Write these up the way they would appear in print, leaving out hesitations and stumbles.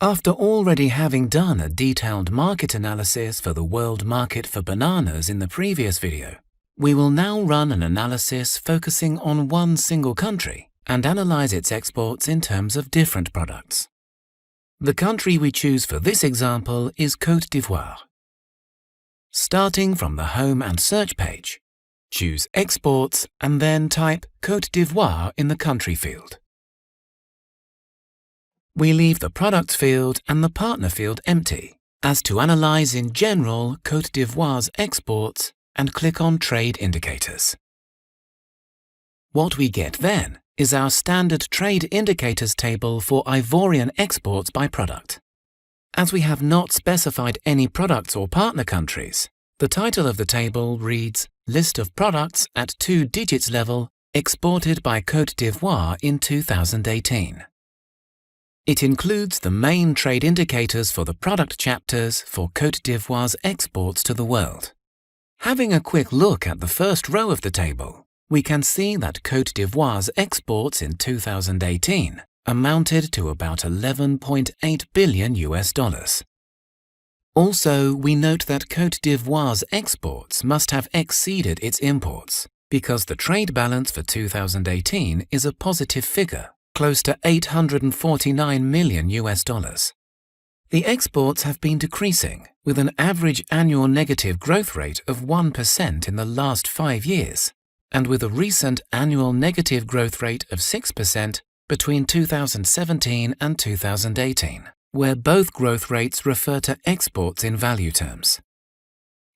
After already having done a detailed market analysis for the world market for bananas in the previous video, we will now run an analysis focusing on one single country and analyze its exports in terms of different products. The country we choose for this example is Côte d'Ivoire. Starting from the Home and Search page, choose Exports and then type Côte d'Ivoire in the Country field. We leave the Products field and the Partner field empty, as to analyze in general Côte d'Ivoire's exports and click on Trade Indicators. What we get then is our standard Trade Indicators table for Ivorian exports by product. As we have not specified any products or partner countries, the title of the table reads List of Products at 2 digits level exported by Côte d'Ivoire in 2018. It includes the main trade indicators for the product chapters for Côte d'Ivoire's exports to the world. Having a quick look at the first row of the table, we can see that Côte d'Ivoire's exports in 2018 amounted to about $11.8 billion. Also, we note that Côte d'Ivoire's exports must have exceeded its imports, because the trade balance for 2018 is a positive figure, close to $849 million. The exports have been decreasing, with an average annual negative growth rate of 1% in the last 5 years, and with a recent annual negative growth rate of 6% between 2017 and 2018, where both growth rates refer to exports in value terms.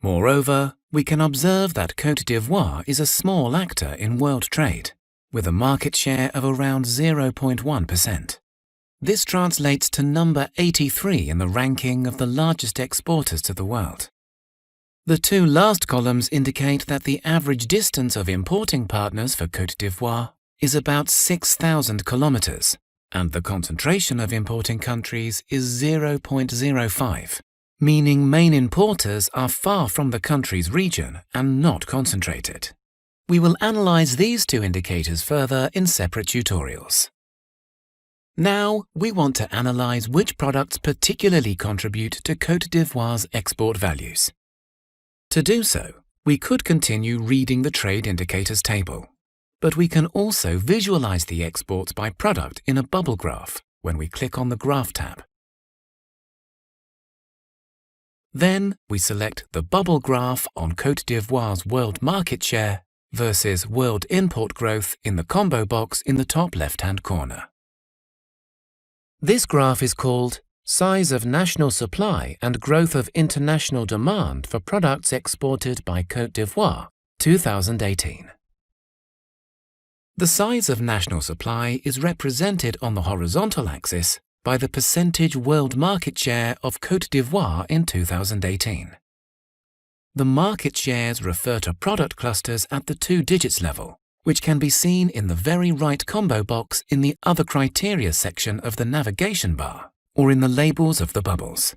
Moreover, we can observe that Côte d'Ivoire is a small actor in world trade, with a market share of around 0.1%. This translates to number 83 in the ranking of the largest exporters to the world. The two last columns indicate that the average distance of importing partners for Côte d'Ivoire is about 6,000 kilometers, and the concentration of importing countries is 0.05, meaning main importers are far from the country's region and not concentrated. We will analyze these two indicators further in separate tutorials. Now, we want to analyze which products particularly contribute to Côte d'Ivoire's export values. To do so, we could continue reading the Trade Indicators table, but we can also visualize the exports by product in a bubble graph when we click on the Graph tab. Then, we select the bubble graph on Côte d'Ivoire's world market share versus world import growth in the combo box in the top left-hand corner. This graph is called Size of National Supply and Growth of International Demand for Products Exported by Côte d'Ivoire, 2018. The size of national supply is represented on the horizontal axis by the percentage world market share of Côte d'Ivoire in 2018. The market shares refer to product clusters at the 2 digits level, which can be seen in the very right combo box in the Other Criteria section of the navigation bar, or in the labels of the bubbles.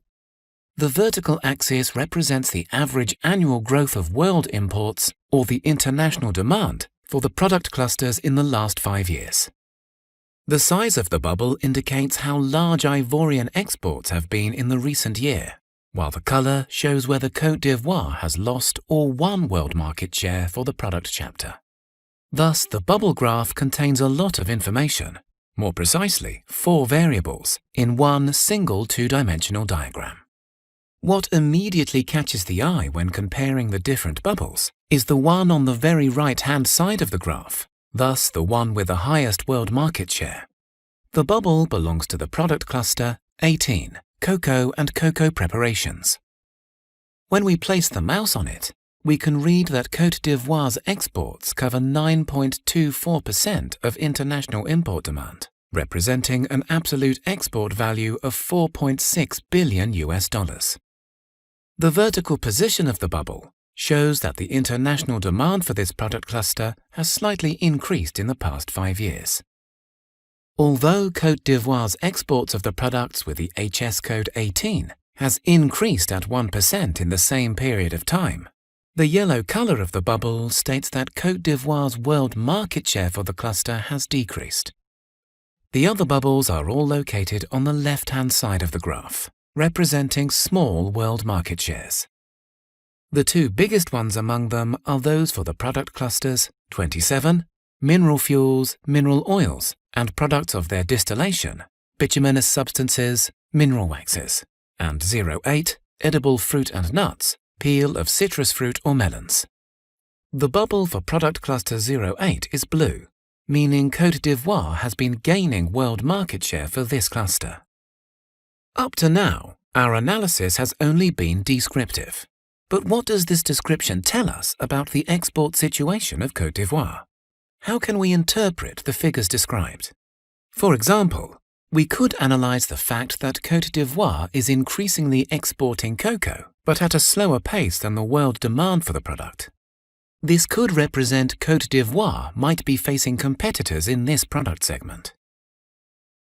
The vertical axis represents the average annual growth of world imports, or the international demand, for the product clusters in the last 5 years. The size of the bubble indicates how large Ivorian exports have been in the recent year, while the color shows whether Côte d'Ivoire has lost or won world market share for the product chapter. Thus, the bubble graph contains a lot of information, more precisely 4 variables, in one single 2-dimensional diagram. What immediately catches the eye when comparing the different bubbles is the one on the very right-hand side of the graph, thus the one with the highest world market share. The bubble belongs to the product cluster 18, Cocoa and Cocoa Preparations. When we place the mouse on it, we can read that Côte d'Ivoire's exports cover 9.24% of international import demand, representing an absolute export value of $4.6 billion. The vertical position of the bubble shows that the international demand for this product cluster has slightly increased in the past 5 years. Although Côte d'Ivoire's exports of the products with the HS code 18 has increased at 1% in the same period of time, the yellow color of the bubble states that Côte d'Ivoire's world market share for the cluster has decreased. The other bubbles are all located on the left-hand side of the graph, representing small world market shares. The two biggest ones among them are those for the product clusters 27, mineral fuels, mineral oils, and products of their distillation, bituminous substances, mineral waxes, and 08, edible fruit and nuts, peel of citrus fruit or melons. The bubble for product cluster 08 is blue, meaning Côte d'Ivoire has been gaining world market share for this cluster. Up to now, our analysis has only been descriptive. But what does this description tell us about the export situation of Côte d'Ivoire? How can we interpret the figures described? For example, we could analyze the fact that Côte d'Ivoire is increasingly exporting cocoa, but at a slower pace than the world demand for the product. This could represent Côte d'Ivoire might be facing competitors in this product segment.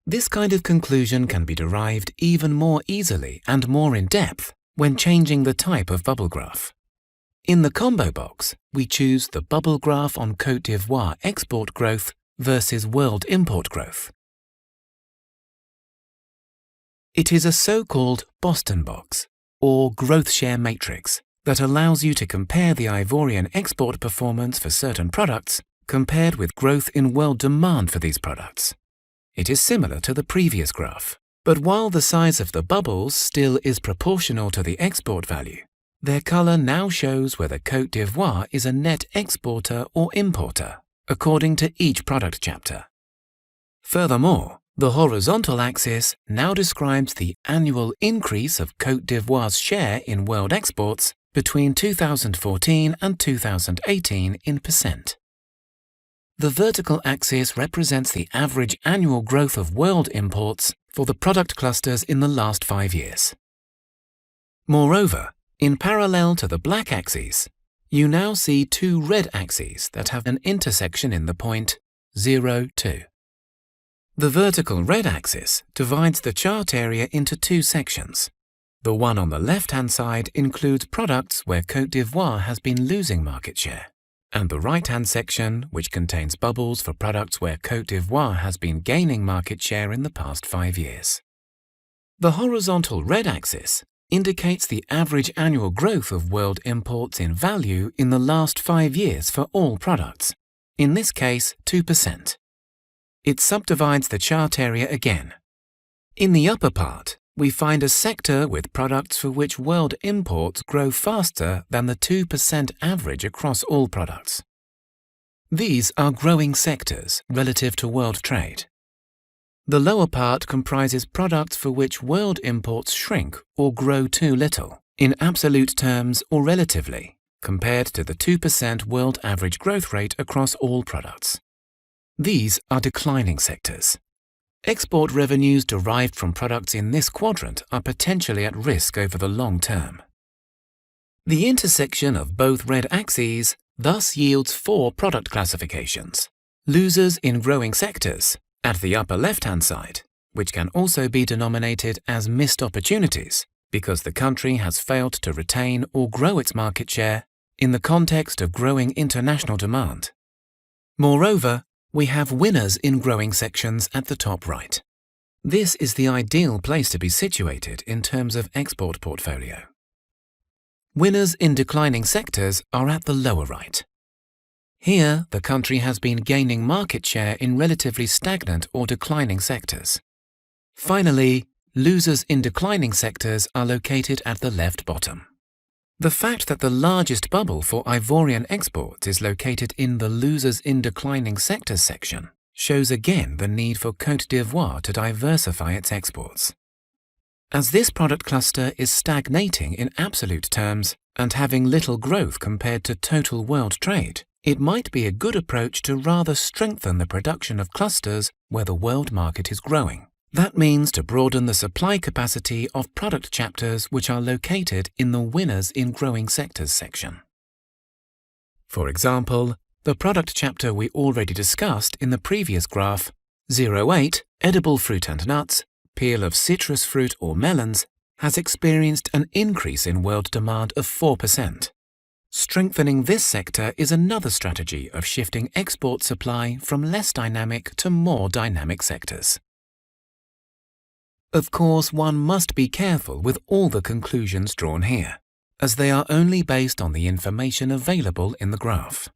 This kind of conclusion can be derived even more easily and more in depth when changing the type of bubble graph. In the combo box, we choose the bubble graph on Côte d'Ivoire export growth versus world import growth. It is a so-called Boston box, or growth share matrix, that allows you to compare the Ivorian export performance for certain products compared with growth in world demand for these products. It is similar to the previous graph. But while the size of the bubbles still is proportional to the export value, their color now shows whether Côte d'Ivoire is a net exporter or importer, according to each product chapter. Furthermore, the horizontal axis now describes the annual increase of Côte d'Ivoire's share in world exports between 2014 and 2018 in percent. The vertical axis represents the average annual growth of world imports for the product clusters in the last 5 years. Moreover, in parallel to the black axes, you now see two red axes that have an intersection in the point 0, 2. The vertical red axis divides the chart area into two sections. The one on the left-hand side includes products where Côte d'Ivoire has been losing market share, and the right-hand section, which contains bubbles for products where Côte d'Ivoire has been gaining market share in the past 5 years. The horizontal red axis indicates the average annual growth of world imports in value in the last 5 years for all products, in this case 2%. It subdivides the chart area again. In the upper part, we find a sector with products for which world imports grow faster than the 2% average across all products. These are growing sectors relative to world trade. The lower part comprises products for which world imports shrink or grow too little, in absolute terms or relatively, compared to the 2% world average growth rate across all products. These are declining sectors. Export revenues derived from products in this quadrant are potentially at risk over the long term. The intersection of both red axes thus yields 4 product classifications. Losers in growing sectors, at the upper left-hand side, which can also be denominated as missed opportunities because the country has failed to retain or grow its market share in the context of growing international demand. Moreover, we have winners in growing sections at the top right. This is the ideal place to be situated in terms of export portfolio. Winners in declining sectors are at the lower right. Here, the country has been gaining market share in relatively stagnant or declining sectors. Finally, losers in declining sectors are located at the left bottom. The fact that the largest bubble for Ivorian exports is located in the Losers in Declining Sectors section shows again the need for Côte d'Ivoire to diversify its exports. As this product cluster is stagnating in absolute terms and having little growth compared to total world trade, it might be a good approach to rather strengthen the production of clusters where the world market is growing. That means to broaden the supply capacity of product chapters which are located in the Winners in Growing Sectors section. For example, the product chapter we already discussed in the previous graph, 08, edible fruit and nuts, peel of citrus fruit or melons, has experienced an increase in world demand of 4%. Strengthening this sector is another strategy of shifting export supply from less dynamic to more dynamic sectors. Of course, one must be careful with all the conclusions drawn here, as they are only based on the information available in the graph.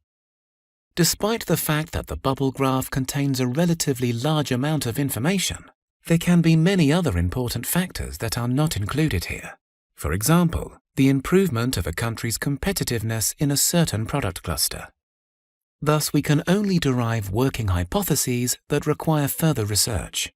Despite the fact that the bubble graph contains a relatively large amount of information, there can be many other important factors that are not included here. For example, the improvement of a country's competitiveness in a certain product cluster. Thus, we can only derive working hypotheses that require further research.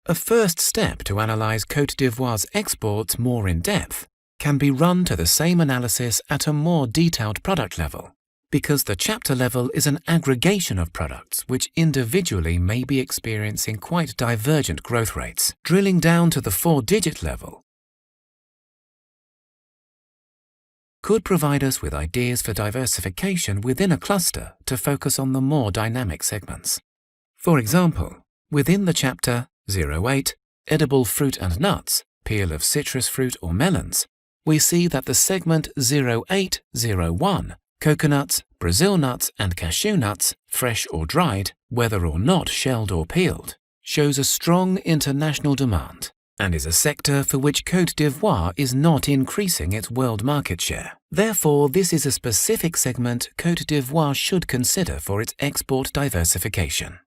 A first step to analyze Côte d'Ivoire's exports more in depth can be run to the same analysis at a more detailed product level, because the chapter level is an aggregation of products which individually may be experiencing quite divergent growth rates. Drilling down to the 4-digit level could provide us with ideas for diversification within a cluster to focus on the more dynamic segments. For example, within the chapter 08, Edible Fruit and Nuts, Peel of Citrus Fruit or Melons, we see that the segment 0801, Coconuts, Brazil nuts and cashew nuts, fresh or dried, whether or not shelled or peeled, shows a strong international demand and is a sector for which Côte d'Ivoire is not increasing its world market share. Therefore, this is a specific segment Côte d'Ivoire should consider for its export diversification.